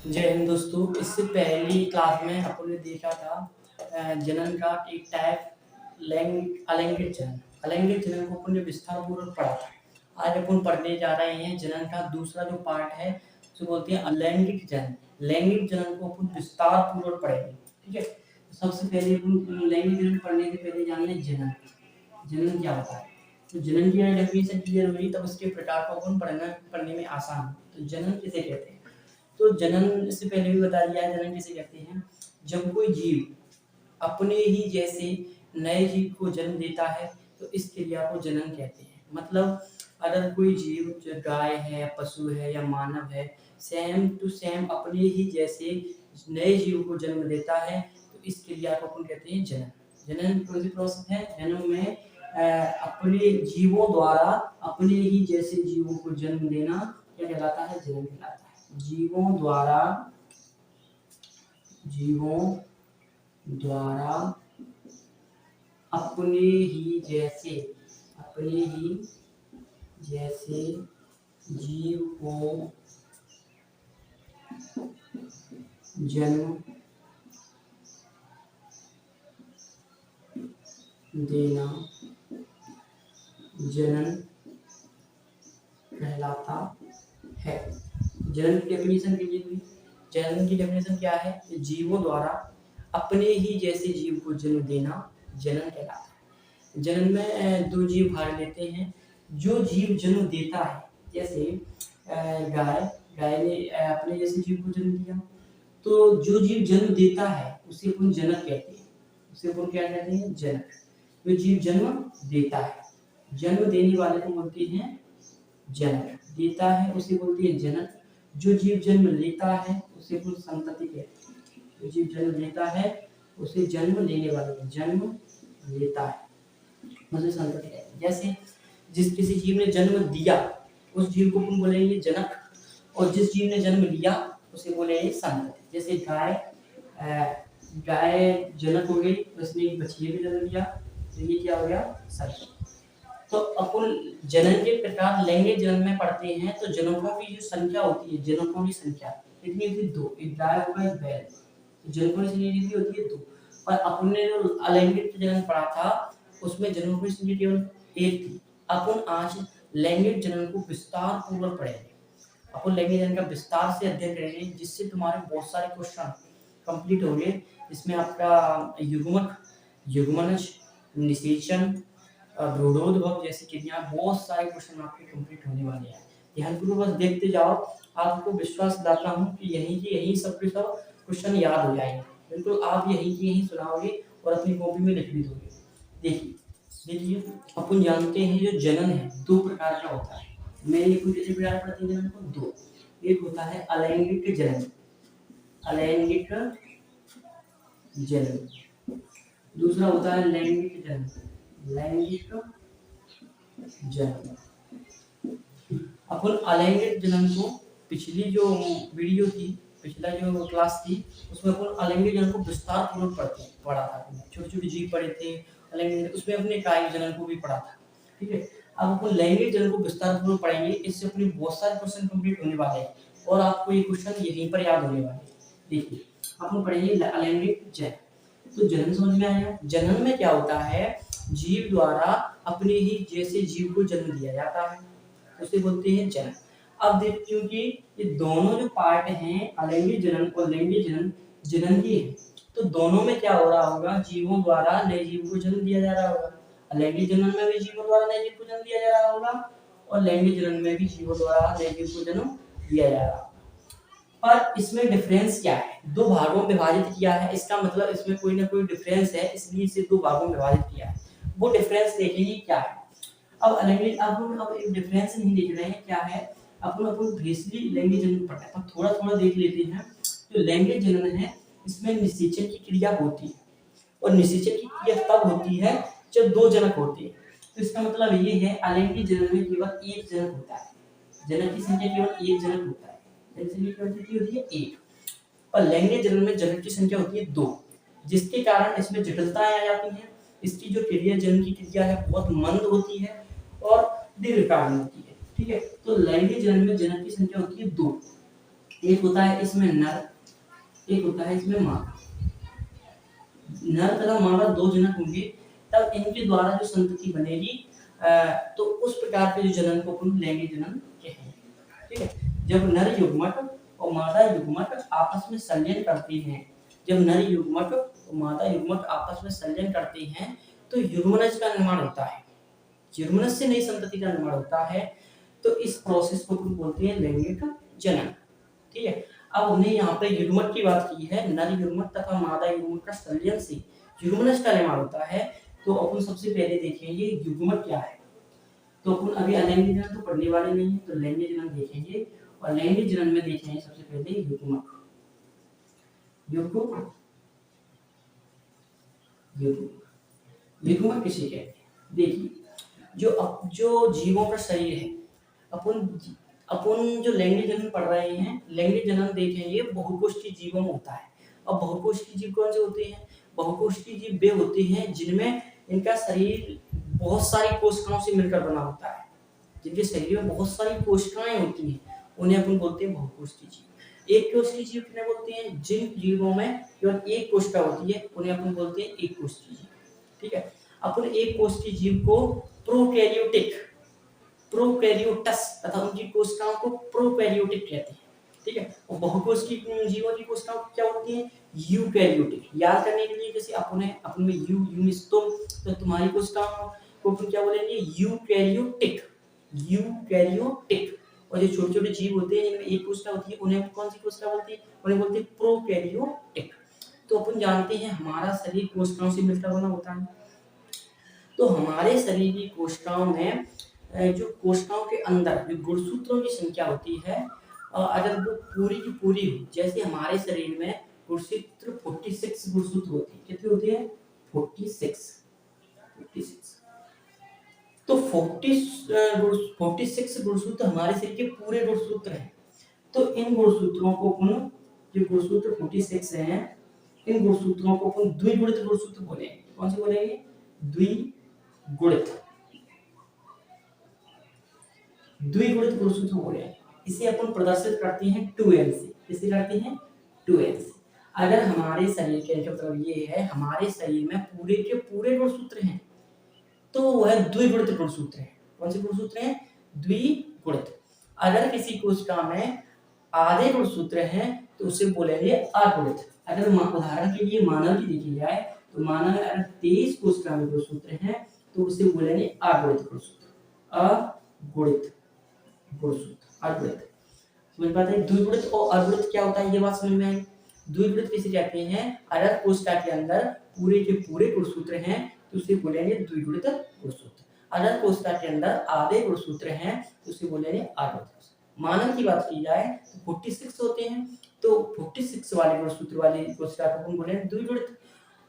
जय हिंद दोस्तों। इससे पहली क्लास में अपन ने देखा था जनन का एक टाइप अलैंगिक जनन। अलैंगिक जनन को अपन ने विस्तार पूर्वक पढ़ा था। आज अपन पढ़ने जा रहे हैं जनन का दूसरा जो पार्ट है, जो बोलते हैं अलैंगिक जनन। लैंगिक जनन को अपन विस्तार पूर्वक पढ़ेंगे। ठीक है, सबसे पहले अपन लैंगिक जनन पढ़ने से पहले जान लें जनन। जनन क्या होता है? तो जनन की डेफिनेशन क्लियर हुई तब उसके प्रकार को अपन पढ़ने में आसान हो। तो जनन किसे कहते हैं? तो जनन इससे पहले भी बता दिया है। जनन किसे कहते हैं? जब कोई जीव अपने ही जैसे नए जीव को जन्म देता है तो इस क्रिया को जनन कहते हैं। मतलब अगर कोई जीव, जो गाय है, पशु है या मानव है, सेम टू सेम अपने ही जैसे नए जीव को जन्म देता है तो इस क्रिया को अपन कहते हैं जनन। जनन कौन सी प्रोसेस है? जन्म में अपने जीवों द्वारा अपने ही जैसे जीवों को जन्म देना क्या कहलाता है? जनन कहलाता है। जीवों द्वारा अपने ही जैसे जीव को जन्म देना जनन कहलाता है। जनन की डेफिनेशन कीजिए। जनन की डेफिनेशन क्या है? जीवों द्वारा अपने ही जैसे जीव को जन्म देना जनन कहलाता है। जनन में दो जीव भाग लेते हैं। जो जीव जन्म देता है, जैसे गाय ने अपने जैसे जीव को जन्म दिया, तो जो जीव जन्म देता है उसे अपन जनक कहते हैं। उसे अपन क्या कहते हैं? जनक। जो जीव जन्म देता है, जन्म देने वाले को बोलते हैं जनक। देता है उसे बोलते हैं जनक। जो जीव जन्म लेता है उसे अपन संतति कहते हैं। जो जीव जन्म लेता है उसे जन्म लेने वाले को जन्म लेता है उसे संतति कहते हैं। जैसे जिस किसी जीव ने जन्म दिया उस जीव को अपन बोलेंगे जनक, और जिस जीव ने जन्म लिया उसे बोलेंगे संतति। जैसे गाय जनक हो गई, उसने एक बछिया भी जन्म लिया, तो ये क्या हो गया? संतति। तो अपन जनन के प्रकार लैंगिक जनन में पढ़ते हैं। तो जनकों की जो संख्या होती है, जनकों की संख्या कितनी होती है? दो। एक गाय होगा, एक बैल। तो जनकों की संख्या कितनी होती है? दो। पर अपन ने जो अलैंगिक जनन पढ़ा था उसमें जनकों की संख्या केवल एक थी। अपन आज लैंगिक जनन को विस्तार पूर्वक पढ़ेंगे। अपन लैंगिक जनन का विस्तार से अध्ययन करेंगे, जिससे तुम्हारे बहुत सारे क्वेश्चन कंप्लीट होंगे। इसमें आपका युग्मक, युग्मनज, निषेचन, भ्रूणोद्भव जैसी क्रिया, बहुत सारे क्वेश्चन आपके कंप्लीट होने वाले हैं। ध्यानपूर्वक बस देखते जाओ। आपको विश्वास दिलाता हूँ कि यहीं के यहीं सब के सब क्वेश्चन याद हो जाएंगे। बिल्कुल आप यहीं के यहीं सुनाओगे और अपनी कॉपी में लिख भी दोगे। देखिए अपन जानते हैं जो जनन है दो प्रकार का होता है। मैं ये कुछ कैसे प्रकार पढ़ते हैं जनन को? दो। एक होता है अलैंगिक जनन, अलैंगिक जनन। दूसरा होता है लैंगिक जनन, लैंगिक जनन। अपन अलैंगिक जनन को पिछली जो वीडियो थी, पिछला जो क्लास थी, उसमें अपन अलैंगिक जनन को विस्तार पूर्वक पढ़ा था। छोटे छोटे जीव पढ़े थे अलैंगिक, उसमें अपने कायिक जनन को भी पढ़ा था। ठीक है, अब अपन लैंगिक जनन को विस्तार पूर्वक पढ़ेंगे। इससे अपने बहुत सारे क्वेश्चन कंप्लीट होने वाले हैं और आपको ये क्वेश्चन यहीं पर याद होने वाले हैं। देखिए अपन पढ़ेंगे अलैंगिक जनन। तो जनन समझ में आया? जनन में क्या होता है? जीव द्वारा अपने ही जैसे जीव को जन्म दिया जाता है, उसे बोलते हैं जनन। अब देख, क्योंकि ये दोनों जो पार्ट हैं, अलैंगिक जनन और लैंगिक जनन, जनन ही है, तो दोनों में क्या हो रहा होगा? जीवों द्वारा नए जीव को जन्म दिया जा रहा होगा। अलैंगिक जनन में भी जीवों द्वारा नए जीव को जन्म दिया जा रहा होगा और लैंगिक जनन में भी जीवों द्वारा नए जीव को जन्म दिया जा रहा होगा। पर इसमें डिफरेंस क्या है? दो भागों में विभाजित किया है, इसका मतलब इसमें कोई ना कोई डिफरेंस है, इसलिए इसे दो भागों में विभाजित किया है। वो डिफरेंस देखेंगे क्या है। अब अलैंगिक, अब एक डिफरेंस नहीं देख रहे हैं, क्या है? अपन ब्रीफली लैंगिक जनन पढ़ते हैं, पर थोड़ा थोड़ा देख लेते हैं। जो लैंगिक जनन है इसमें निषेचन की क्रिया होती है, और निषेचन की क्रिया तब होती है जब दो जनक होते हैं। तो इसका मतलब ये है अलैंगिक जनन में केवल एक जनक होता है, जनक की संख्या केवल एक जनक होता है, जनक की होती है एक। और लैंगिक जनन में जनक की संख्या होती है दो, जिसके कारण इसमें जटिलताएं आ जाती हैं। इसकी जो क्रिया, जनन की क्रिया है, बहुत मंद होती है और दीर्घकालीन होती है। ठीक है, तो लैंगिक जनन में जनक की संख्या होती है दो, एक होता है इसमें नर, एक होता है इसमें मादा। नर तथा मादा दो जनक होंगे, तब इनके द्वारा जो संतति बनेगी तो उस प्रकार के जो जनन को अपन लैंगिक जनन कहेंगे। ठीक है, जब नर युग्मक और मादा युग्मक आपस में संलयन करते हैं, जब नर युग्मक और मादा युग्मक आपस में संलयन करते हैं तो युग्मनज का निर्माण होता है। युग्मनज से नई संतति का निर्माण होता है, तो इस प्रोसेस को अपन बोलते हैं लैंगिक जनन। ठीक है, अब हमने यहाँ पे युग्मक की बात की है, नर युग्मक तथा मादा युग्मक का संलयन से युग्मनज का निर्माण होता है। तो अपन सबसे पहले देखेंगे युग्मक क्या है। तो अपन अभी अलैंगिक जनन तो पढ़ने वाले नहीं है, तो लैंगिक जनन देखेंगे, और लैंगिक जनन में देखेंगे सबसे पहले युग्मक। युग्मक युग्मक किसे कहते हैं? देखिए, जो जीवों का शरीर है, अपन जो लैंगिक जनन पढ़ रहे हैं, लैंगिक जनन देखेंगे बहुकोष्ठी जीवों में होता है। अब बहुकोष्ठी जीव कौन से होते हैं? बहुकोष्ठी जीव वे होते हैं जिनमें इनका शरीर बहुत सारी कोशिकाओं से मिलकर बना होता है। जिनके शरीर में बहुत सारी कोशिकाएं होती हैं, उन्हें अपन बोलते हैं बहुकोष्ठी जीव। एक कोष्ठी जीव किन्हें बोलते हैं? जिन जीवों में केवल एक कोशिका होती है, उन्हें अपन बोलते हैं एक कोष्ठी जीव। ठीक है, अपन एक कोष्ठी जीव को प्रोकैरियोटिक, प्रोकैरियोटस तथा उनकी कोशिकाओं को प्रोकैरियोटिक कहते हैं। ठीक है, और बहुकोष्ठी जीवों की कोशिकाएं क्या होती हैं? यूकैरियोटिक। याद करने के लिए, जैसे अपन में यूनिस्तोम, तो तुम्हारी कोशिकाओं को अपन क्या बोलेंगे? Eukaryotic, eukaryotic. और जो छोटे छोटे जीव होते हैं जिनमें एक कोशिका होती है, उन्हें कौन सी कोशिका बोलते हैं? उन्हें बोलते हैं प्रोकैरियोटिक। तो अपन जानते हैं हमारा शरीर कोशिकाओं से मिलकर बना होता है। तो हमारे शरीर की कोशिकाओं में जो कोशिकाओं के अंदर जो गुणसूत्रों की संख्या होती है, अगर वो पूरी की पूरी हो, जैसे हमारे शरीर में गुणसूत्र 46 गुणसूत्र होते हैं। कितने होते हैं? 46। तो 46 गुणसूत्र हमारे शरीर के पूरे गुणसूत्र हैं। तो इन गुणसूत्रों को अपन, जो गुणसूत्र 46 हैं, इन गुणसूत्रों को अपन द्विगुणित गुणसूत्र बोलेंगे। कौन से बोलेंगे? द्विगुणित गुणसूत्र बोलेंगे। इसे अपन प्रदर्शित करते हैं 2n से। किसे करते हैं? 2n से। अगर हमारे शरीर के मतलब ये है, हमारे शरीर में पूरे के पूरे गुणसूत्र हैं, तो वह द्विगुणित गुणसूत्र है। कौन से गुणसूत्र हैं? द्विगुणित। अगर किसी कोशिका में आधे गुणसूत्र हैं, तो उसे बोलेंगे अगुणित। अगर उदाहरण के लिए मानव की देखी जाए, तो मानव में अगर 23 कोशिका में गुणसूत्र हैं, तो उसे बोलेंगे अगुणित गुणसूत्र। अगुणित गुणसूत्र, अगुणित। समझ पाते हैं? द्विगुणित और अगुणित क्या होता है, ये बात समझ में आई। द्विगुणित किसे कहते हैं? अगर कोशिका के अंदर पूरे के पूरे गुणसूत्र हैं, तो उसे बोलेंगे द्विगुणित गुणसूत्र। अगर कोशिका के अंदर आधे गुणसूत्र हैं, तो उसे बोलेंगे अगुणित गुणसूत्र। मानव की बात की जाए तो 46 होते हैं, तो 46 वाले गुणसूत्र वाली कोशिका को हम बोलेंगे द्विगुणित,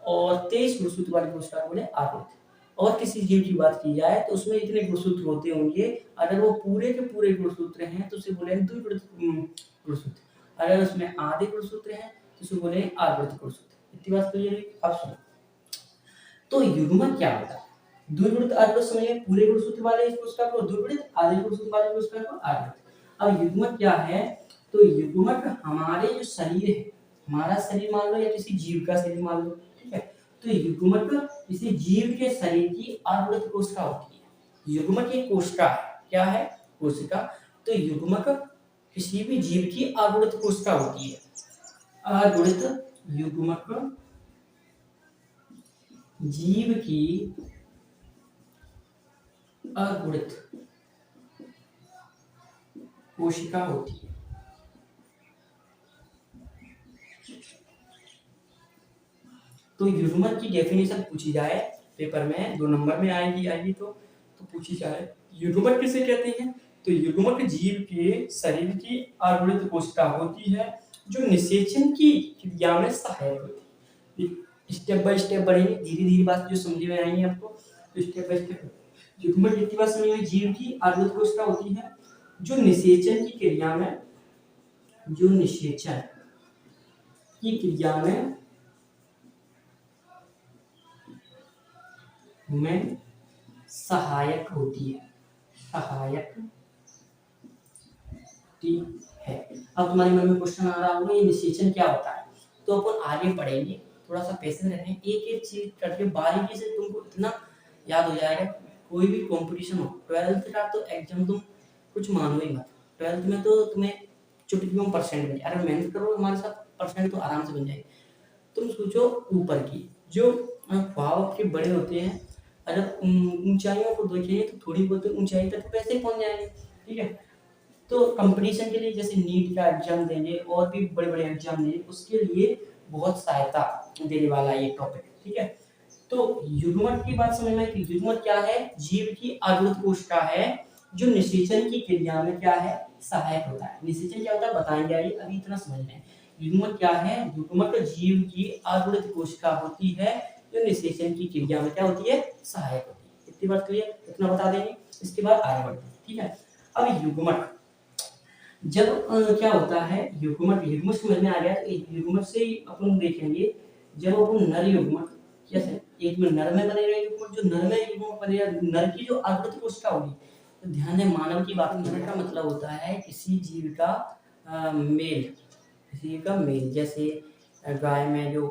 और 23 गुणसूत्र वाली कोशिका को बोले अगुणित। और किसी जीव की बात की जाए तो उसमें इतने गुणसूत्र होते होंगे, अगर वो पूरे के पूरे गुणसूत्र हैं तो उसे बोलेंगे द्विगुणित गुणसूत्र। अगर उसमें आधे गुणसूत्र हैं तो उसे बोलेंगे अगुणित गुणसूत्र। इतनी बात क्लियर है? अब सुनो, तो युग्मक क्या होता है? द्विगुणित अगुणित समझिए, पूरे गुणसूत्र वाले कोशिका को द्विगुणित, आधे गुणसूत्र वाले कोशिका को अगुणित। अब युग्मक क्या है? तो युग्मक हमारे जो शरीर है, हमारा शरीर मान लो या किसी जीव का शरीर मान लो, ठीक है, तो युग्मक किसी जीव के शरीर की अगुणित कोशिका होती है। युग्मक एक कोशिका है। क्या है? कोशिका। तो युग्मक किसी भी जीव की अगुणित कोशिका होती है। अगुणित युग्मक जीव की अगुणित कोशिका होती है। तो युग्मक की डेफिनेशन पूछी जाए पेपर में, 2 नंबर में आएगी तो पूछी जाए, युग्मक किसे कहते हैं? तो युग्मक जीव के शरीर की अगुणित कोशिका होती है, जो निषेचन की क्रिया में सहायक होती है। स्टेप बाय स्टेप बढ़ेंगे, धीरे धीरे बात जो समझ में आएंगे आपको, तो स्टेप बाय स्टेप। युग्मक की बात समझ में, जीव की अगुणित कोशिका होती है जो निषेचन की क्रिया में, जो निषेचन की क्रिया में सहायक होती है। सहायक है। अब तुम्हारे मन में क्वेश्चन आ रहा होगा ये निषेचन क्या होता है, तो अपन आगे पढ़ेंगे, थोड़ा सा पेशेंस रखें, एक एक चीज करके बारीकी से तुमको इतना याद हो जाएगा। कोई भी कंपटीशन हो, 12th का तो एग्जाम तुम कुछ मानो ही मत, 12th में तो तुम्हें चुटकियों में परसेंट मिले, अगर मेहनत करो हमारे साथ परसेंट तो आराम से बन जाएगी। तुम सोचो ऊपर की जो ख्वाब आपके बड़े होते हैं, अगर ऊंचाइयों को देखें तो थोड़ी बहुत ऊंचाई तक तो वैसे ही पहुंच जाएंगे, ठीक है। तो कंपटीशन के लिए जैसे नीट का एग्जाम देंगे और भी बड़े बड़े एग्जाम देंगे, उसके लिए बहुत सहायता देने वाला ये टॉपिक, ठीक है। तो युग्मक की बात समझ में आई कि युग्मक क्या है, जीव की अर्धवृत्त कोशिका है जो निषेचन की क्रिया में क्या है, सहायक होता है। निषेचन क्या होता है बताएंगे आइए, अभी इतना समझ लें। युग्मक क्या है, युग्मक जीव की अर्धवृत्त कोशिका होती है जो निषेचन की क्रिया में क्या होती है, सहायक होती है। इतनी बात क्लियर, इतना बता देंगे, इसके बाद आगे बढ़ते हैं, ठीक है। अब युग्मक जब क्या होता है, युग्मक युग्मक समझ में आ गया, युग्मक से ही अपन देखेंगे जब अपन नर युग्मक जैसे एक में नर में बनेगा युग्मक, जो नर में युग्मक बनेगा, नर की जो अर्धवृत्त कोशिका होगी, तो ध्यान दें मानव की बात करने का मतलब होता है किसी जीव का मेल, किसी जीव का मेल, जैसे गाय में जो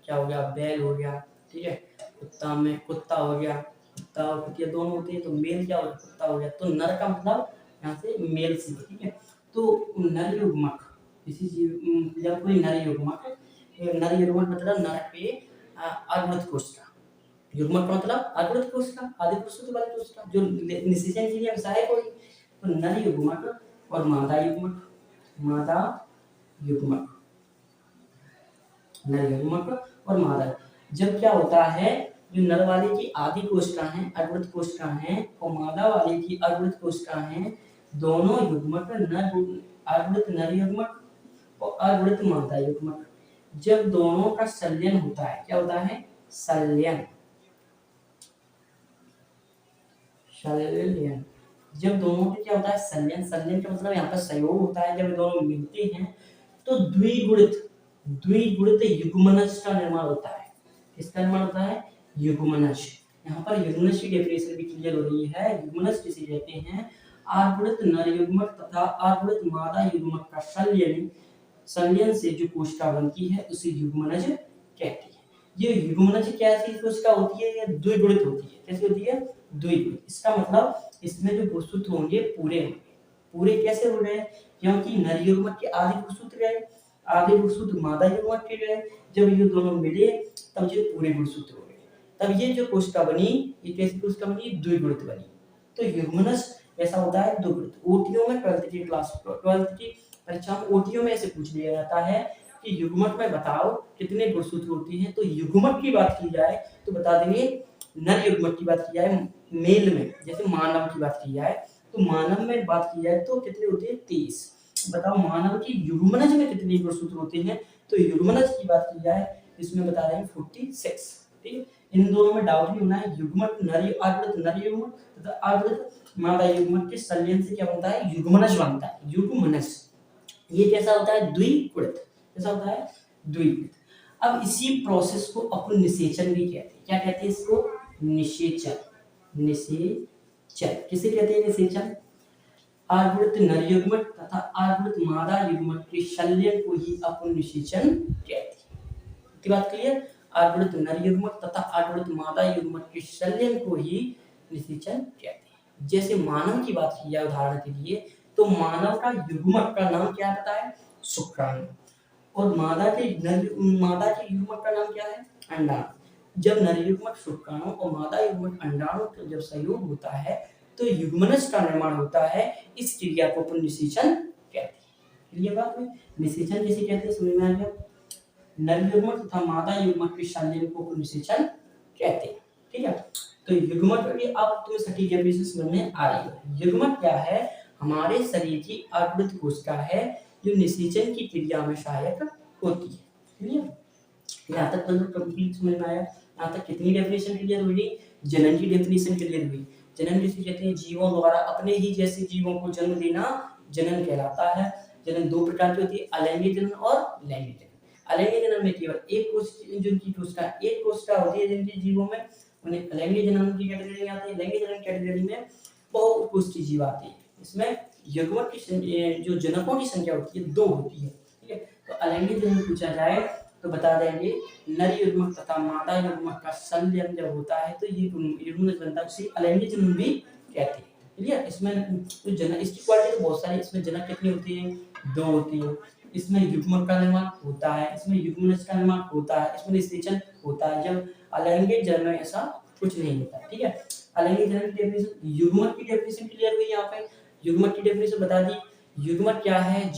क्या हो गया, बैल हो गया, ठीक है, कुत्ता में कुत्ता हो गया, कुत्ता और कुतिया दोनों होते हैं, तो मेल क्या हो गया, कुत्ता हो गया, तो नर का मतलब यहाँ से मेल से, ठीक है। तो नर युग्मक किसी जीव जब कोई नर युग्मक, नर युग्मक मतलब नर के अर्धवृत्त कोशिका, युग्मक का मतलब अर्धवृत्त कोशिका, आदि प्रसूत वाली कोशिका जो निषेचन के लिए सहायक होगी। तो नर युग्मक और मादा युग्मक, मादा युग्मक, नर युग्मक और मादा, जब क्या होता है, जो नर वाले की आदि कोशिका है, अर्धवृत्त कोशिका है, और मादा वाले की अर्धवृत्त कोशिका है, दोनों युग्मक नर अर्धवृत्त नर युग्मक और अर्धवृत्त मादा युग्मक, जब दोनों का संलयन होता है, क्या होता है, संलयन, संलयन, जब दोनों के क्या होता है, संलयन, संलयन का मतलब यहाँ पर सहयोग होता है, जब दोनों मिलते हैं तो द्विगुणित द्विगुणित युग्मनज का निर्माण होता है। किसका निर्माण होता है, युग्मनज। यहाँ पर युग्मनज की डेफिनेशन भी क्लियर हो रही है। युग्मनज किसे कहते हैं, अर्धवृत्त नर युग्मक तथा अर्धवृत्त मादा युग्मक का संलयन, संलयन से जो कोशिका बनती है उसे युग्मनज कहते हैं। ये युग्मनज कैसी कोशिका होती है, ये द्विगुणित होती है। कैसी होती है, द्विगुणित। इसका मतलब इसमें जो गुणसूत्र होंगे पूरे होंगे। पूरे कैसे हो गए, क्योंकि नर युग्मक के आदि गुणसूत्र गए, आदि गुणसूत्र मादा युग्मक के गए, जब ये दोनों मिले तब ये पूरे गुणसूत्र हो गए, तब ये जो कोशिका बनी, ये कैसी कोशिका बनी, द्विगुणित बनी। तो युग्मनज ऐसा होता है द्विगुणित। ओटीओ में 12th की क्लास 12th की परीक्षा में ओटीओ में ऐसे पूछ लिया जाता है कि युग्मक में बताओ कितने गुणसूत्र होते हैं, तो युग्मक की बात की जाए तो बता देंगे, नर युग्मक की बात की जाए मेल में, जैसे मानव की बात की जाए तो मानव में बात की जाए तो कितने होते हैं, 23। बताओ मानव की युग्मनज में कितने गुणसूत्र होते हैं, तो युग्मनज की बात की जाए इसमें बता देंगे 46, ठीक है। इन दोनों में डाउट नहीं होना है। युग्मक नर अर्धवृत्त नर युग्मक तथा अर्धवृत्त मादा युग्मक के संलयन से क्या बनता है, युग्मनज बनता है, युग्मनज। ये कैसा होता है, द्विगुणित। कैसा होता है, द्विगुणित। अब इसी प्रोसेस को अपन निषेचन भी कहते हैं। क्या कहते हैं इसको, निषेचन। निषेचन किसे कहते हैं, निषेचन अर्धवृत्त नर युग्मक तथा अर्धवृत्त मादा युग्मक के संलयन को ही अपन निषेचन कहते हैं। की बात क्लियर, अर्धवृत्त नर युग्मक तथा अर्धवृत्त मादा युग्मक के संलयन को ही निषेचन कहते हैं। जैसे मानव की बात की जाए उदाहरण के लिए, तो मानव का युग्मक का नाम क्या पता है, शुक्राणु, और मादा के युग्मक का नाम क्या है, अंडाणु। जब नर युग्मक शुक्राणु और मादा युग्मक अंडाणु का जब संयोग होता है तो युग्मनज का निर्माण होता है। इस क्रिया को अपन निषेचन कहते हैं। क्लियर बात में, निषेचन किसे कहते हैं समझ में आ गया। नर युग्मक तथा मादा युग्मक के संलयन को अपन निषेचन कहते हैं, ठीक है। तो युग्मक के अब तुम्हें सटीक डेफिनेशन समझ में आ रही है। युग्मक क्या है, हमारे शरीर की अर्धवृत्त कोशिका है जो निषेचन की क्रिया में सहायक होती है। क्लियर, यहाँ तक तो कंप्लीट समझ में आया। यहाँ तक कितनी डेफिनेशन क्लियर हुई, जनन की डेफिनेशन क्लियर हुई। जनन किसे कहते हैं, जीवों द्वारा अपने ही जैसे जीवों को जन्म देना जनन कहलाता है। जनन दो प्रकार की होती है, अलैंगिक जनन और लैंगिक जनन। अलैंगिक जनन में केवल एक कोशिका होती है जिनके जीवों में, उन्हें अलैंगिक जनन की कैटेगरी में आते हैं। लैंगिक जनन कैटेगरी में बहुकोष्ठीय जीव आते हैं। इसमें युग्मक की जो जनकों की संख्या होती है 2 होती है, ठीक है। तो अलैंगिक जनन पूछा जाए तो बता देंगे नर युग्मक तथा मादा युग्मक का संलयन जब होता है तो ये युग्मनज बनता है, उसे अलैंगिक जनन भी कहते हैं। क्लियर। इसमें तो जनक इसकी क्वालिटी तो बहुत सारी, इसमें जनक कितनी होती है, 2 होती है। इसमें युग्मक का निर्माण होता है, इसमें युग्मनज का निर्माण होता है, इसमें निषेचन होता है। जब अलैंगिक जनन में ऐसा कुछ नहीं होता, ठीक है। अलैंगिक जनन की डेफिनेशन, युग्मक की डेफिनेशन क्लियर हुई यहाँ पे। युग्मक की डेफिनेशन बता दी। युग्मक क्या है,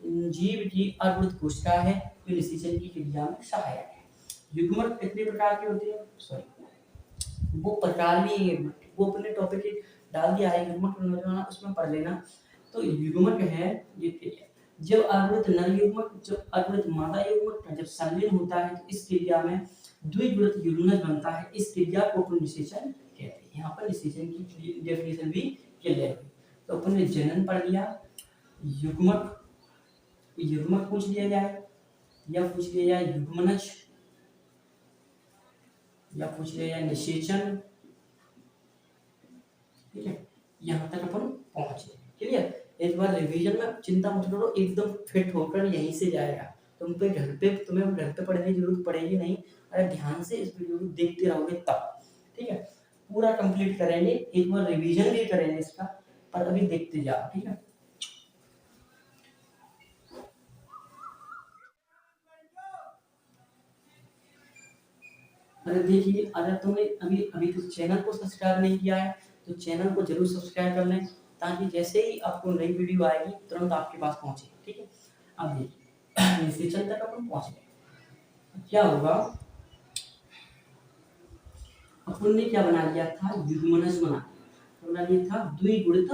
जीव की अर्बुद कोशिका है जो निषेचन की क्रिया में सहायक है। युग्मक कितने प्रकार के होते हैं, सॉरी वो प्रकार भी वो अपने टॉपिक डाल दिया है, युग्मक उसमें पढ़ लेना। तो युग्मक है ये जब अर्बुद नर युग्मक जब अर्बुद मादा युग्मक का जब संलयन होता है तो इस क्रिया में द्विगुणित युग्मनज बनता है। इस क्रिया को अपन निषेचन कहते हैं। यहाँ पर निषेचन की डेफिनेशन भी क्लियर हुई। तो अपन ने जनन पढ़ लिया, युग्मक पूछ लिया जाए या पूछ लिया जाए युग्मनज या पूछ लिया जाए निषेचन, ठीक है। यहाँ तक अपन पहुंचे, क्लियर। एक बार रिवीजन में चिंता मत करो, एकदम फिट होकर यहीं से जाएगा। तुम्हें घर पे पढ़ने की जरूरत पड़ेगी नहीं, अगर ध्यान से इस वीडियो को देखते रहोगे तब, ठीक है। पूरा कंप्लीट करेंगे, एक बार रिवीजन भी करेंगे इसका, पर अभी देखते जाओ, ठीक है। अगर देखिए, अगर तुमने अभी तो चैनल को सब्सक्राइब नहीं किया है तो चैनल को जरूर सब्सक्राइब कर लें, ताकि जैसे ही आपको नई वीडियो आएगी तुरंत आपके पास पहुंचे, ठीक है। अब देखिए निषेचन तक अपन पहुंच गए। क्या होगा, अपन ने क्या बना लिया था, युग्मनज बना लिया था, द्विगुणित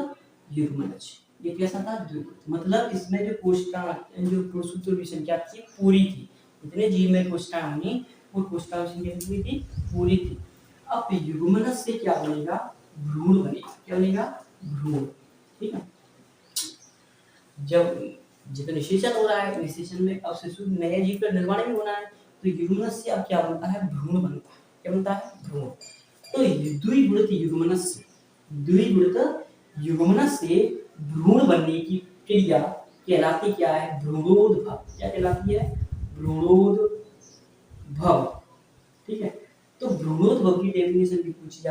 युग्मनज। ये कैसा था, द्विगुणित, मतलब इसमें जो कोशिका जो कोशिकाओं की संख्या थी पूरी थी, इतने जीव में कोशिकाएं होंगी वो कोशिकाओं की संख्या कितनी थी, पूरी थी। अब युग्मनज से क्या बनेगा, भ्रूण बनेगा। क्या बनेगा, भ्रूण, ठीक है। जब जितना निषेचन हो रहा है, निषेचन में अब शिशु नए जीव का निर्माण भी होना है, तो युग्मनज से अब क्या बनता है, भ्रूण बनता है। क्या बनता है, भ्रूण। तो द्विगुणित युग्मनज से भ्रूण बनने की क्रिया कहलाती क्या है, भ्रूणोद्भव। क्या कहलाती है, भ्रूणोद्भव, ठीक है। तो भ्रूणोद्भव की डेफिनेशन भी पूछा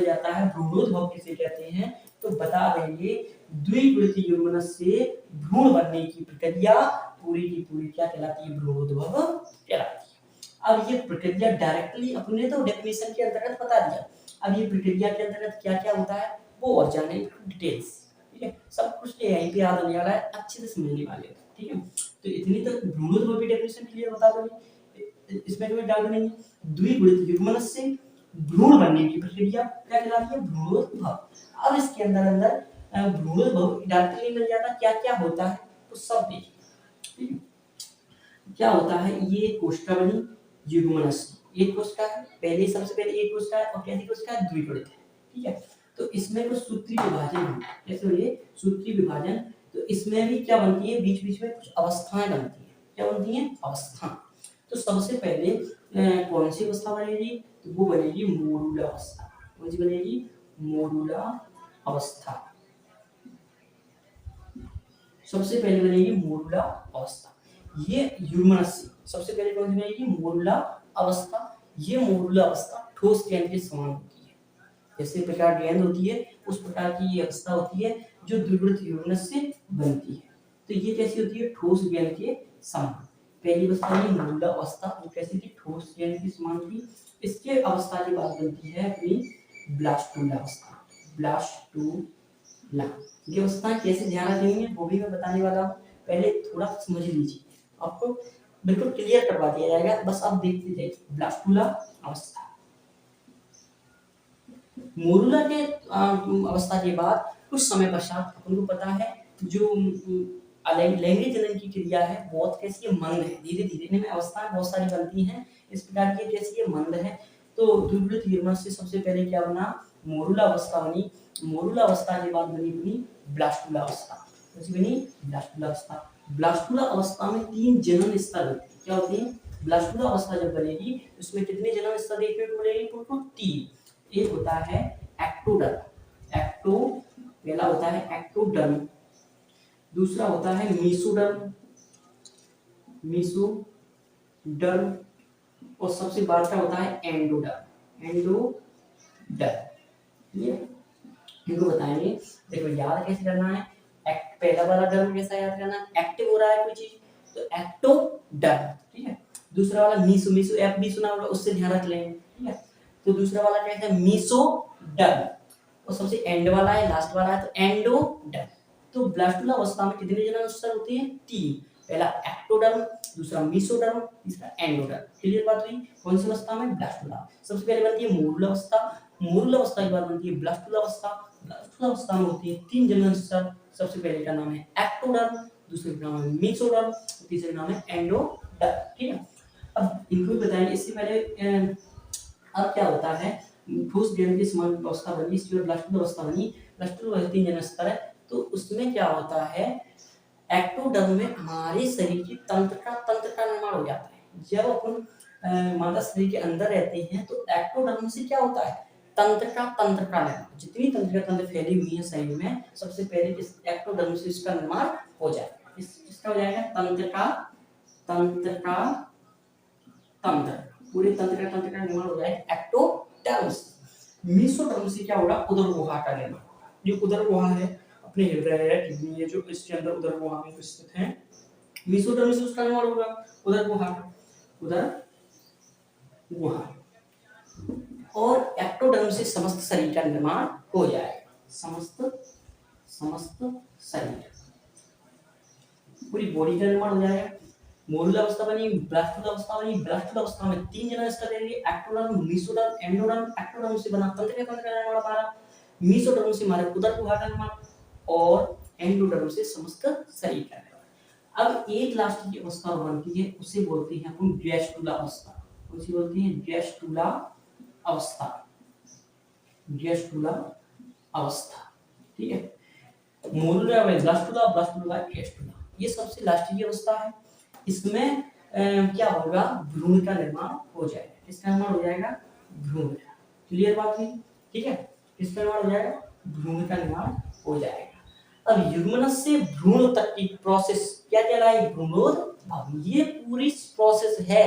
जाता है भ्रूणोद्भव किसे कहते हैं, तो बता देंगे द्विगुणित युग्मनज से भ्रूण बनने की प्रक्रिया पूरी की पूरी क्या कहलाती है, भ्रूणोद्भव कहलाती है। अब ये प्रक्रिया डायरेक्टली अपने तो डेफिनेशन के अंतर्गत बता दिया, अब ये प्रक्रिया के अंतर्गत क्या क्या होता है वो और जाने डिटेल्स, ठीक है। सब कुछ यहीं पे याद होने वाला है, अच्छे से समझने वाले हो, ठीक है। तो इतनी तक भ्रूणोद्भव की डेफिनेशन क्लियर बता दो, इसमें कोई डाउट नहीं। द्विगुणित युग्मनज से भ्रूण बनने की प्रक्रिया क्या कहलाती है, भ्रूणोद्भव। अब इसके अंदर भ्रूणोद्भव डायरेक्टली मिल जाता, क्या क्या होता है तो सब देखिए। क्या होता है, ये कोशिका बनी युग्मनज, एक कोशिका है, पहले सबसे पहले एक कोशिका है और कैसी कोशिका है, द्विगुणित है, ठीक है। तो इसमें कुछ सूत्री विभाजन है, जैसे ये सूत्री विभाजन, तो इसमें भी क्या बनती है, बीच बीच में कुछ अवस्थाएं बनती है। क्या बनती है, अवस्था। तो सबसे पहले कौन सी अवस्था बनेगी, तो वो बनेगी मोरूला अवस्था। कौन सी बनेगी, मोरूला अवस्था। सबसे पहले बनेगी मोरूला अवस्था। ये युग्मनज से सबसे पहले कौन सी बनेगी, मोरूला अवस्था। ये मोरूला अवस्था ठोस गेंद के समान होती है, जैसे प्रकार गेंद होती है उस प्रकार की ये अवस्था होती है जो द्विगुणित युग्मनज से बनती है। तो ये कैसी होती है, ठोस गेंद के समान। पहली अवस्था ये मोरूला अवस्था, वो कैसी थी, ठोस गेंद के समान थी। इसके अवस्था के बाद बनती है अपनी ब्लास्टूला अवस्था। ब्लास्टूला ये अवस्था कैसे ध्यान रखेंगे वो भी मैं बताने वाला हूँ, पहले थोड़ा समझ लीजिए, आपको बिल्कुल क्लियर करवा दिया जाएगा, बस आप देखते जाइए। ब्लास्टूला अवस्था, मोरूला के अवस्था के बाद कुछ समय पश्चात अपन को पता है जो लैंगिक जनन की क्रिया है बहुत कैसी है, मंद है, धीरे धीरे इनमें अवस्थाएं बहुत सारी बनती हैं, इस प्रकार की कैसी है, मंद है। तो द्विगुणित युग्मनज से सबसे पहले क्या बना, मोरूला अवस्था बनी। मोरूला अवस्था के बाद बनी ब्लास्टूला अवस्था। कैसी बनी, ब्लास्टूला अवस्था। ब्लास्टूला अवस्था में 3 जनन स्तर होते हैं। क्या होते हैं, ब्लास्टूला अवस्था जब बनेगी उसमें कितने जनन स्तर देखने को मिलेंगे, टोटल 3। एक होता है एक्टोडर्म, पहला होता है एक्टोडर्म, दूसरा होता है मीसोडर्म, मीसोडर्म, और सबसे बाद का होता है एंडोडर्म, एंडोडर्म। क्लियर? इनको बताएंगे। देखो याद कैसे करना है, पहला वाला डर्म कैसा याद करना है, एक्टिव हो रहा है कोई चीज तो एक्टोडर्म, ठीक है। दूसरा वाला मीसो, मीसो एफ भी सुना होगा, उससे ध्यान रख लेंगे, ठीक है। तो दूसरा वाला क्या है, मीसोडर्म, और सबसे एंड वाला है, लास्ट वाला है तो एंडोडर्म। तो ब्लास्टुला अवस्था में कितने जनरल स्तर होते हैं, 3, पहला एक्टोडर्म, दूसरा मीसोडर्म, तीसरा एंडोडर्म। क्लियर बात हुई? कौन सी अवस्था में, ब्लास्टुला। सबसे पहले बनती है मोरुल अवस्था, मोरुल अवस्था के बाद बनती है ब्लास्टुला अवस्था, ब्लास्टुला अवस्था में होती है 3 जनरल स्तर। सबसे पहले का नाम है एक्टोडर्म, दूसरे का नाम है मीसोडर्म, तीसरे का नाम है एंडोडर्म, ठीक है। अब इनको बताएंगे, इससे पहले अब क्या होता है, ठोस गेंद की समान अवस्था बनी, इसकी ब्लास्टुला अवस्था बनी, ब्लास्टुला 3 जनरल स्तर है। तो उसमें क्या होता है, एक्टोडर्म में हमारे शरीर की तंत्र का निर्माण हो जाता है। जब अपन मादा शरीर के अंदर रहते हैं तो एक्टोडर्म से क्या होता है, तंत्र का निर्माण, जितनी तंत्र फैली हुई है शरीर में, सबसे पहले इस एक्टोडर्म से इसका निर्माण हो जाएगा। इसका हो जाएगा पूरे तंत्र का निर्माण हो जाएगा एक्टोडर्म से। मीसोडर्म से क्या होगा, उदर गुहा का निर्माण होगा। जो उदर गुहा है अपने हृदय है, किडनी है, जो इसके अंदर उदर गुहा में स्थित है, मीसोडर्म से उसका निर्माण होगा, उदर गुहा। और एक्टोडर्म से समस्त शरीर का निर्माण हो जाएगा, समस्त शरीर, पूरी बॉडी का निर्माण हो जाएगा। मोरुल अवस्था बनी, ब्लास्टुला अवस्था बनी, ब्लास्टुला अवस्था में 3 जनरल स्तर रहेंगे, एक्टोडर्म, मीसोडर्म, एंडोडर्म। एक्टोडर्म से बना तंत्र का निर्माण हमारा, मीसोडर्म से हमारे उदर गुहा का निर्माण, और एंडोडर्म से समस्त शरीर का निर्माण। अब एक लास्ट की अवस्था बनती है, उसे बोलते हैं अपन गैस्ट्रुला अवस्था। उसे बोलते हैं गैस्ट्रुला अवस्था, गैस्ट्रुला अवस्था, ठीक है। मोरुला में ब्लास्टुला, ब्लास्टुला गैस्ट्रुला, ये सबसे लास्ट की अवस्था है। इसमें क्या होगा, भ्रूण का निर्माण हो जाएगा। इसका निर्माण हो जाएगा भ्रूण का। क्लियर बात है, ठीक है। इसका निर्माण हो जाएगा, भ्रूण का निर्माण हो जाएगा। अब युग्मनज से भ्रूण तक की प्रोसेस क्या कहलाए, भ्रूणोद्भव। ये पूरी प्रोसेस है,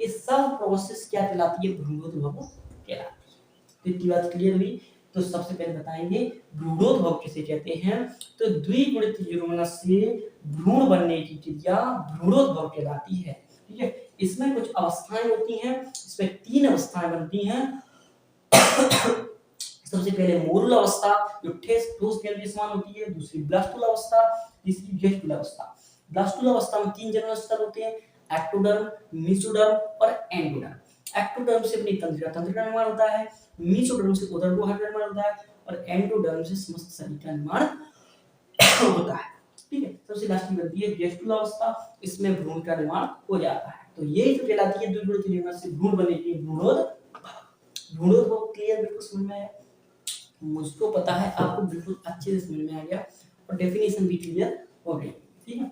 ये सब प्रोसेस क्या कहलाती है, भ्रूणोद्भव कहलाती है। तो इतनी बात क्लियर हुई। तो सबसे पहले बताएंगे भ्रूणोद्भव किसे कहते हैं। तो द्विगुणित युग्मनज से भ्रूण बनने की क्रिया भ्रूणोद्भव कहलाती है, ठीक है। इसमें कुछ अवस्थाएं होती हैं, इसमें 3 अवस्थाएं बनती हैं। सबसे पहले मोरुल अवस्था, जो ठोस गेंद के समान होती है, दूसरी ब्लास्टुला अवस्था, तीसरी गैस्ट्रुला अवस्था। ब्लास्टुला अवस्था में 3 जनरल स्तर होते हैं, एक्टोडर्म, मीसोडर्म और एंडोडर्म। एक्टोडर्म से अपनी तंत्र का निर्माण होता है, मीसोडर्म से उदर गुहा का निर्माण होता है, और एंडोडर्म से समस्त शरीर का निर्माण होता है, ठीक है। सबसे लास्ट में बनती है गैस्ट्रुला अवस्था, इसमें भ्रूण का निर्माण हो जाता है। तो ये जो कहलाती है द्विगुणित युग्मनज से भ्रूण बनने की भ्रूणोद्भव। क्लियर, बिल्कुल समझ में आया, मुझको पता है आपको बिल्कुल अच्छे से समझ में आ गया, और डेफिनेशन भी क्लियर हो गई, ठीक है।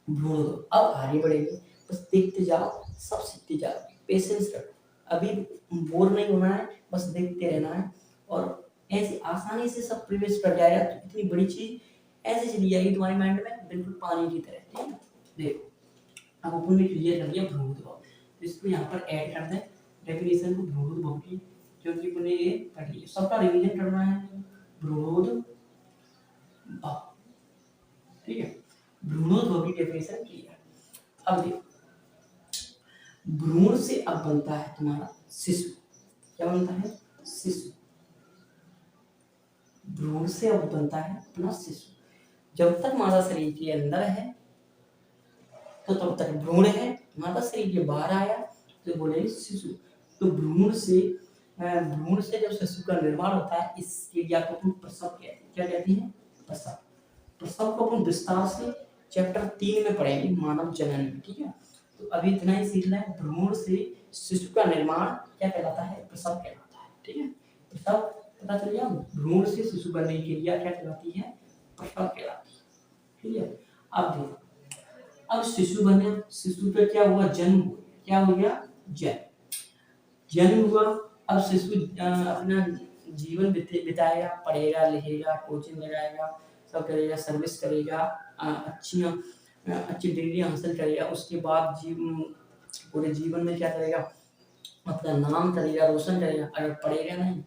भ्रूणोद्भव। अब आगे बढ़ेंगे, बस देखते जाओ, सब सीखते जाओ, पेशेंस रखो, अभी बोर नहीं होना है, बस देखते रहना है, और ऐसे आसानी से सब प्रीवियस कर जाएगा। तो इतनी बड़ी चीज ऐसे चली जाएगी तुम्हारे माइंड में, बिल्कुल पानी की तरह, ठीक है। देखो अब अपन ने क्लियर कर दिया भ्रूणोद्भव, तो इसको यहाँ पर ऐड कर दें डेफिनेशन को भ्रूणोद्भव की, क्योंकि अपने ये पढ़ी है, सबका रिवीजन करना है। भ्रूणोद्भव, ठीक है, भ्रूणोद्भव की डेफिनेशन की है। अब देखो, भ्रूण से अब बनता है तुम्हारा शिशु। क्या बनता है, शिशु। भ्रूण से अब बनता है अपना शिशु। जब तक मादा शरीर के अंदर है तो तब तक भ्रूण है, मादा शरीर के बाहर आया तो बोलेंगे शिशु। तो भ्रूण से जब शिशु का निर्माण होता है, इस क्रिया को अपन प्रसव कहते हैं। क्या कहते हैं, प्रसव। प्रसव को अपन विस्तार से चैप्टर 3 में पढ़ेंगे, मानव जनन में, ठीक है। तो अभी इतना ही सीखना है। भ्रूण से शिशु का निर्माण क्या कहलाता है, प्रसव कहलाता है, ठीक है। प्रसव पता चल गया। भ्रूण से शिशु बनने की क्रिया क्या कहलाती है, प्रसव कहलाती है, ठीक है। अब देखो, अब शिशु बने, शिशु का क्या हुआ, जन्म हो गया। क्या हो गया, जन्म हुआ। अब शिशु अपना जीवन बिताएगा, पढ़ेगा, लिखेगा, कोचिंग लगाएगा, सब करेगा, सर्विस करेगा, अच्छी डिग्री हासिल करेगा, उसके बाद पूरे जीवन में क्या करेगा, अपना नाम करेगा, रोशन करेगा। अगर पढ़ेगा नहीं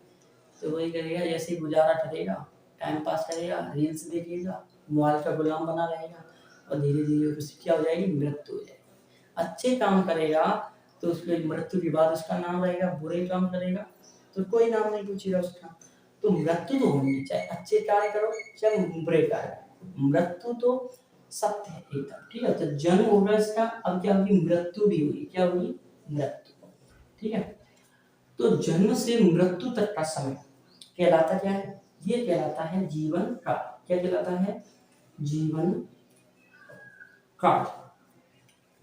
तो वही करेगा, जैसे ही गुजारा करेगा, टाइम पास करेगा, रील्स देखेगा, मोबाइल का गुलाम बना रहेगा और धीरे धीरे उसकी क्या हो जाएगी, मृत्यु हो जाएगी। अच्छे काम करेगा तो उसके मृत्यु के बाद उसका नाम रहेगा, बुरे काम करेगा तो कोई नाम नहीं पूछेगा उसका। तो मृत्यु तो होनी, चाहे अच्छे कार्य करो चाहे बुरे कार्य, मृत्यु तो सत्य है एकदम, ठीक है। तो जन्म होगा इसका, अब क्या होगी, मृत्यु भी होगी, क्या होगी, मृत्यु, ठीक है। तो जन्म से मृत्यु तक का समय कहलाता क्या है, ये कहलाता है जीवन काल। क्या कहलाता है, जीवन काल।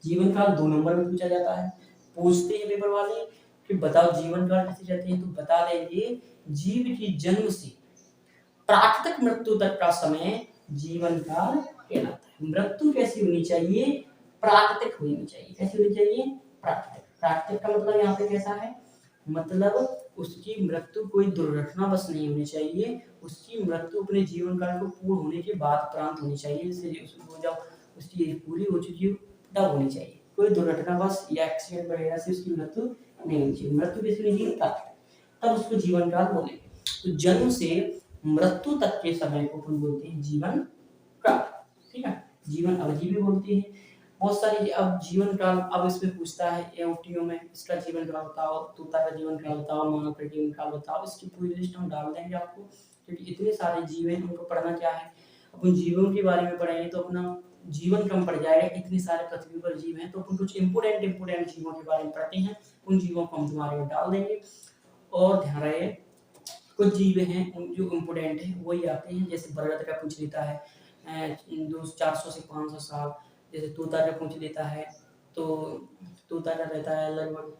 जीवन काल 2 नंबर में पूछा जाता है, पूछते हैं पेपर वाले कि बताओ जीवन काल कैसे कहते हैं, तो बता देंगे जीव की जन्म से प्राकृतिक मृत्यु तक का समय जीवन काल कहलाता है। मृत्यु कैसी होनी चाहिए, प्राकृतिक होनी चाहिए। कैसी होनी चाहिए, प्राकृतिक। प्राकृतिक का मतलब यहाँ पे कैसा है, मतलब उसकी मृत्यु कोई दुर्घटना बस नहीं होनी चाहिए, उसकी मृत्यु अपने जीवन काल को पूर्ण होने के बाद प्रांत होनी चाहिए। जैसे उसको जब उसकी एज पूरी हो चुकी हो तब होनी चाहिए, कोई दुर्घटना बस या एक्सीडेंट वगैरह से उसकी मृत्यु नहीं होनी चाहिए। मृत्यु कैसी होनी चाहिए, तब उसको जीवन काल बोलेंगे। तो जन्म से मृत्यु तक के समय को अपन बोलते हैं जीवन काल, ठीक है। जीवन अवधि भी बोलते हैं बहुत सारी। अब जीवन काल, अब इसमें पूछता है एओटीओ में, इसका जीवन काल बताओ, तोता का जीवन काल बताओ, मानव का जीवन काल बताओ। इसकी पूरी लिस्ट हम डाल देंगे आपको, क्योंकि इतने सारे जीव हैं, उनको पढ़ना क्या है, अपन जीवों के बारे में पढ़ेंगे तो अपना जीवन कम पड़ जाएगा। इतने सारे पृथ्वी पर जीव हैं, तो अपन कुछ इंपोर्टेंट जीवों के बारे में पढ़ते हैं, उन जीवों को हम तुम्हारे में डाल देंगे। और ध्यान रहे, कुछ जीव हैं जो इम्पोर्टेंट है वही आते हैं, जैसे बरगद का पूछ लेता है 400 से 500 साल। जैसे तोता का पूछ लेता है तो तोता का रहता है लगभग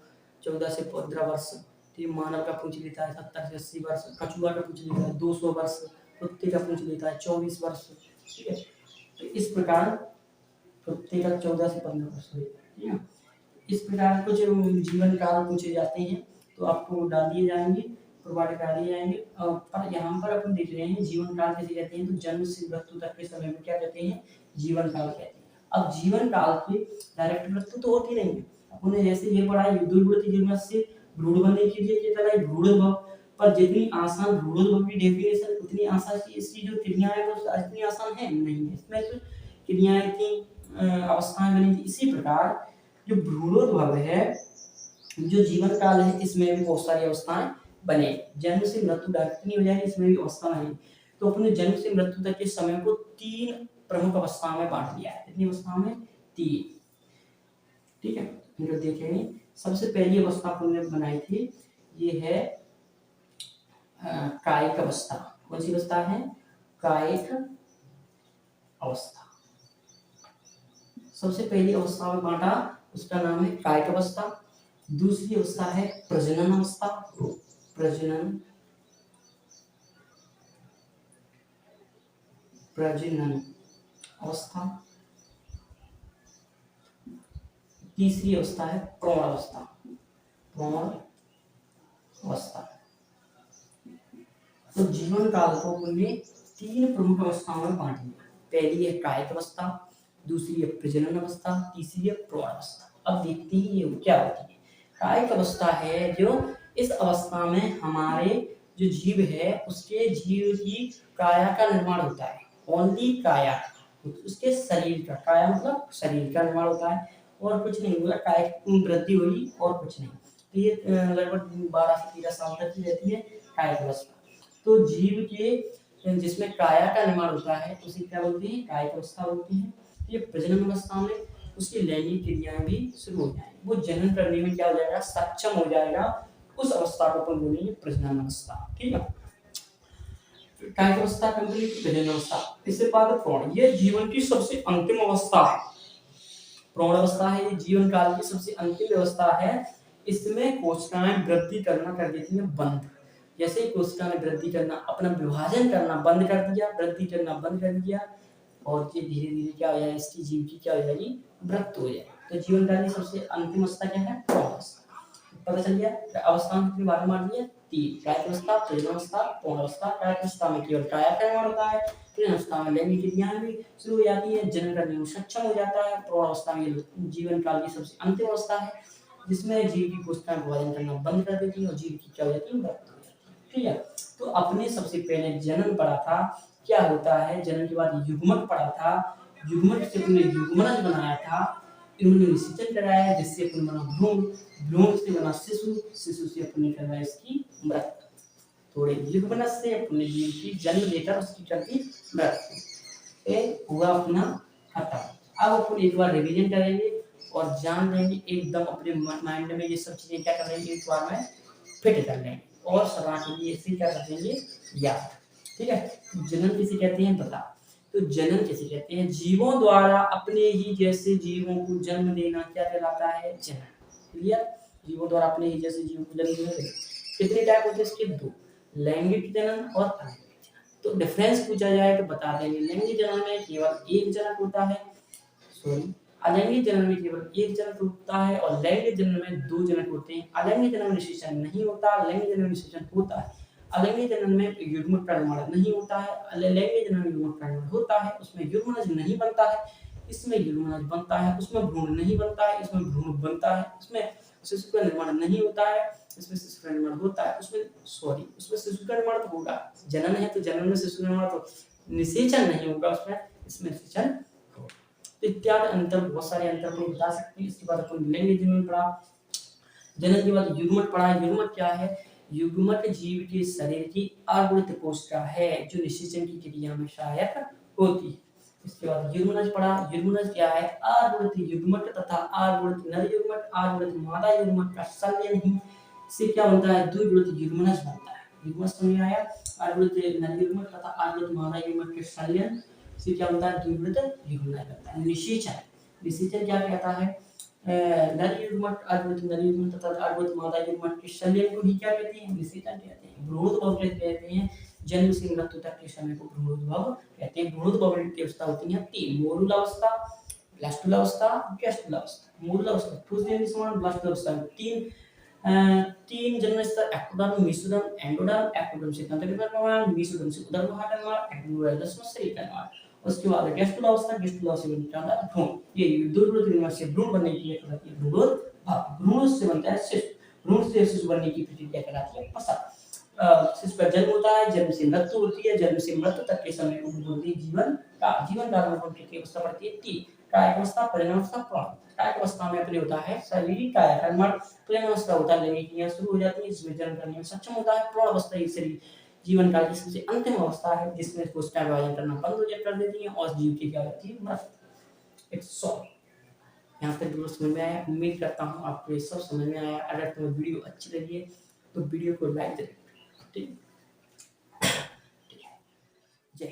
14 से 15 वर्ष। तो मानव का पूछ लेता है 70 से 80 वर्ष। कछुआ का पूछ लेता है 200 वर्ष। कुत्ते का पूछ लेता है 24 वर्ष, ठीक है। तो इस प्रकार कुत्ते का 14 से 15 वर्ष, ठीक है। इस प्रकार कुछ जीवन काल पूछे जाते हैं, तो आपको डाल दिए जाएंगे, प्रोवाइड कर दिए जाएंगे। पर यहाँ पर अपन देख रहे हैं जीवन काल कैसे कहते हैं, तो जन्म से मृत्यु तक के समय में क्या कहते हैं, जीवन काल कहते हैं। अब जीवन काल की डायरेक्ट मृत्यु तो होती नहीं है। उन्हें जैसे ये पढ़ा है युद्धोत्तर से भ्रूण बनने के लिए क्या है, भ्रूणोद्भव। पर जितनी आसान भ्रूणोद्भव की डेफिनेशन, उतनी आसान इसकी जो क्रियाएं है वो इतनी आसान है नहीं है। इसमें तो क्रियाएं की अवस्थाएं बनी थी। इसी प्रकार जो भ्रूणोद्भव है, जो जीवन काल है, इसमें भी बहुत सारी अवस्थाएं बने। जन्म से मृत्यु डायरेक्ट नहीं हो जाएगी, इसमें भी अवस्था नहीं। तो अपने जन्म से मृत्यु तक के समय को 3 प्रमुख अवस्थाओं में बांट दिया है। कितनी अवस्थाओं में, 3, ठीक है। फिर देखेंगे, सबसे पहली अवस्था हमने बनाई थी, ये है कायिक अवस्था। कौन सी अवस्था है, कायिक अवस्था। सबसे पहली अवस्था में बांटा, उसका नाम है कायिक अवस्था। दूसरी अवस्था है प्रजनन अवस्था, प्रजनन अवस्था। तीसरी अवस्था है प्रौढ़ अवस्था, प्रौढ़ अवस्था। तो जीवन काल को हमने 3 प्रमुख अवस्थाओं में बांट दिया। पहली है कायिक अवस्था, दूसरी है प्रजनन अवस्था, तीसरी है प्रौढ़ अवस्था। अब देखते हैं ये क्या होती है। कायिक अवस्था है जो इस अवस्था में हमारे जो जीव है उसके जीव की काया का निर्माण होता है। ओनली काया, उसके शरीर का, काया मतलब शरीर का निर्माण होता है, और कुछ नहीं होगा। कायिक वृद्धि हुई और कुछ नहीं। तो ये लगभग 12 से 13 साल तक की रहती है कायिक अवस्था। तो जीव के जिसमें काया का निर्माण होता है उसे क्या बोलते हैं, कायिक अवस्था बोलते हैं। ये प्रजनन अवस्था में उसकी लैंगिक क्रियाएं भी शुरू हो जाएंगी, वो जनन करने में क्या हो जाएगा, सक्षम हो जाएगा। उस अवस्था को अपन बोलेंगे प्रजनन अवस्था, ठीक है। कायिक अवस्था कंप्लीट, प्रजनन अवस्था। इसके बाद प्रौढ़, ये जीवन की सबसे अंतिम अवस्था है। प्रौढ़ अवस्था है, ये जीवन काल की सबसे अंतिम अवस्था है। इसमें कोशिकाएं वृद्धि करना कर देती हैं बंद। जैसे ही कोशिका ने वृद्धि करना, अपना विभाजन करना बंद कर दिया, वृद्धि करना बंद कर दिया, और ये धीरे धीरे क्या हो जाएगा, इसकी जीव की क्या हो जाएगी, मृत्यु हो जाएगी। तो जीवन काल की सबसे अंतिम अवस्था क्या है, प्रौढ़ अवस्था। पता चल गया अवस्थाओं के बारे में, मान लिया तीन, कायिकावस्था, प्रजननावस्था, पूर्णावस्था। कायिकावस्था में केवल काया का निर्माण होता है, प्रजननावस्था में लैंगिक क्रियाएं भी शुरू हो जाती है, जन्म करने में सक्षम हो जाता है। प्रौढ़ावस्था में जीवन काल की सबसे अंतिम अवस्था है, जिसमें जीव की कोशिकाएं विभाजन करना बंद कर देती है और जीव की क्या हो जाती है, मृत्यु हो जाती है। ठीक है, तो अपने सबसे पहले जन्म पढ़ा था, क्या होता है, जन्म के बाद युग्मक पढ़ा था, युग्मक से अपने युग्मनज बनाया था, इन्होंने निषेचन कराया जिससे अपन बना भ्रूण, भ्रूण से बना शिशु, शिशु से अपने करवाया इसकी मृत्यु। थोड़े युग्मनज से अपने जीव की जन्म देकर उसकी करती मृत्यु। ये हुआ अपना खत्म। अब अपन एक बार रिवीजन करेंगे और जान लेंगे एकदम अपने माइंड में ये सब चीजें, क्या कर लेंगे एक बार में फिट कर लेंगे और सदा के लिए इसे क्या कर लेंगे याद। ठीक है, जन्म किसे कहते हैं बता, तो जन्म किसे कहते हैं, जीवों द्वारा अपने ही जैसे जीवों को जन्म देना क्या कहलाता है, जन्म। क्लियर, जीवों द्वारा अपने ही जैसे जीवों को जन्म देना। कितने टाइप होते हैं इसके, दो, लैंगिक जनन और अलैंगिक जनन। तो डिफरेंस पूछा जाए तो बता देंगे, लैंगिक जनन में केवल एक जनक होता है, सॉरी, अलैंगिक जनन में केवल एक जनक होता है और लैंगिक जनन में दो जनक होते हैं। अलैंगिक जनन में निषेचन नहीं होता, लैंगिक जनन में निषेचन होता है। अलैंगिक जनन में युग्मक का निर्माण नहीं होता है, लैंगिक जनन में युग्मक का निर्माण होता है, उसमें युग्मनज नहीं बनता है, इसमें युग्मनज बनता है, उसमें भ्रूण नहीं बनता है, इसमें भ्रूण बनता है, उसमें शिशु का निर्माण नहीं होता है, इसमें शिशु का निर्माण होता है, उसमें सॉरी उसमें शिशु का निर्माण तो होगा, जनन है तो जनन में शिशु का निर्माण, तो निषेचन नहीं होगा उसमें, इसमें निषेचन होगा। तो इत्यादि अंतर, बहुत सारे अंतर को बता सकते हैं। इसके बाद अपन लैंगिक जनन पढ़ा, जनन के बाद युग्मक पढ़ा। युग्मक क्या है, युग्मक जीव के शरीर की अगुणित कोशिका है जो निषेचन की क्रिया में सहायक होती है। इसके बाद युग्मनज पढ़ा। युग्मनज क्या है, अगुणित युग्मक तथा अगुणित नर युग्मक, अगुणित मादा युग्मक का संलयन ही से क्या बनता है, द्विगुणित युग्मनज बनता है। युग्मनज समझ आया, अगुणित नर युग्मक तथा अगुणित मादा युग्मक के संलयन से क्या बनता है, द्विगुणित युग्मनज बनता है। निषेचन, निषेचन क्या कहता है, नर युग्मक, अगुणित नर युग्मक तथा अगुणित मादा युग्मक के संलयन को ही क्या कहते हैं, निषेचन कहते हैं। भ्रूणोद्भव कहते हैं, जन्म से मृत्यु तक के समय को भ्रूणोद्भव कहते हैं। भ्रूणोद्भव की अवस्था होती है तीन, मोरुलावस्था, ब्लास्टुलावस्था, गैस्ट्रुलावस्था। मोरुलावस्था ठोस देह समान, ब्लास्टुलावस्था तीन जन्म स्तर, एक्टोडर्म, मेसोडर्म, एंडोडर्म। एक्टोडर्म से तंत्रिका निर्माण, मेसोडर्म से उदर गुहा का निर्माण, एंडोडर्म से शरीर का निर्माण। उसके बाद गैस्ट्रुलावस्था, गैस्ट्रुलावस्था से बनता है भ्रूण। ये दुर्बल निर्माण से भ्रूण बनने की क्रिया कहलाती है भ्रूणोद्भव। भ्रूण से बनता है शिशु, भ्रूण से शिशु बनने की प्रक्रिया कहलाती है प्रसव। शिशु का जन्म होता है, जन्म से मृत्यु होती है, जन्म से मृत्यु तक के समय को बोलते हैं जीवन का। जीवन काल में की अवस्था पड़ती है तीन, कायिकावस्था, प्रजननावस्था, प्रौढ़ावस्था। कायिकावस्था में अपने होता है शारीरिक काया का निर्माण, प्रजननावस्था होता है लैंगिक क्रिया शुरू हो जाती है जिसमें जन्म करने में सक्षम होता है। प्रौढ़ावस्था एक शरीर जीवन काल की सबसे अंतिम अवस्था है जिसमें कोशिकाएं विभाजन करना बंद हो कर देती हैं और जीव की क्या होती है, मृत्यु। It's all. यहाँ तक वीडियो समझ में आया, उम्मीद करता हूँ आपको ये सब समझ में आया। अगर तुम्हें वीडियो अच्छी लगी है तो वीडियो को लाइक जरूर, ठीक है, जय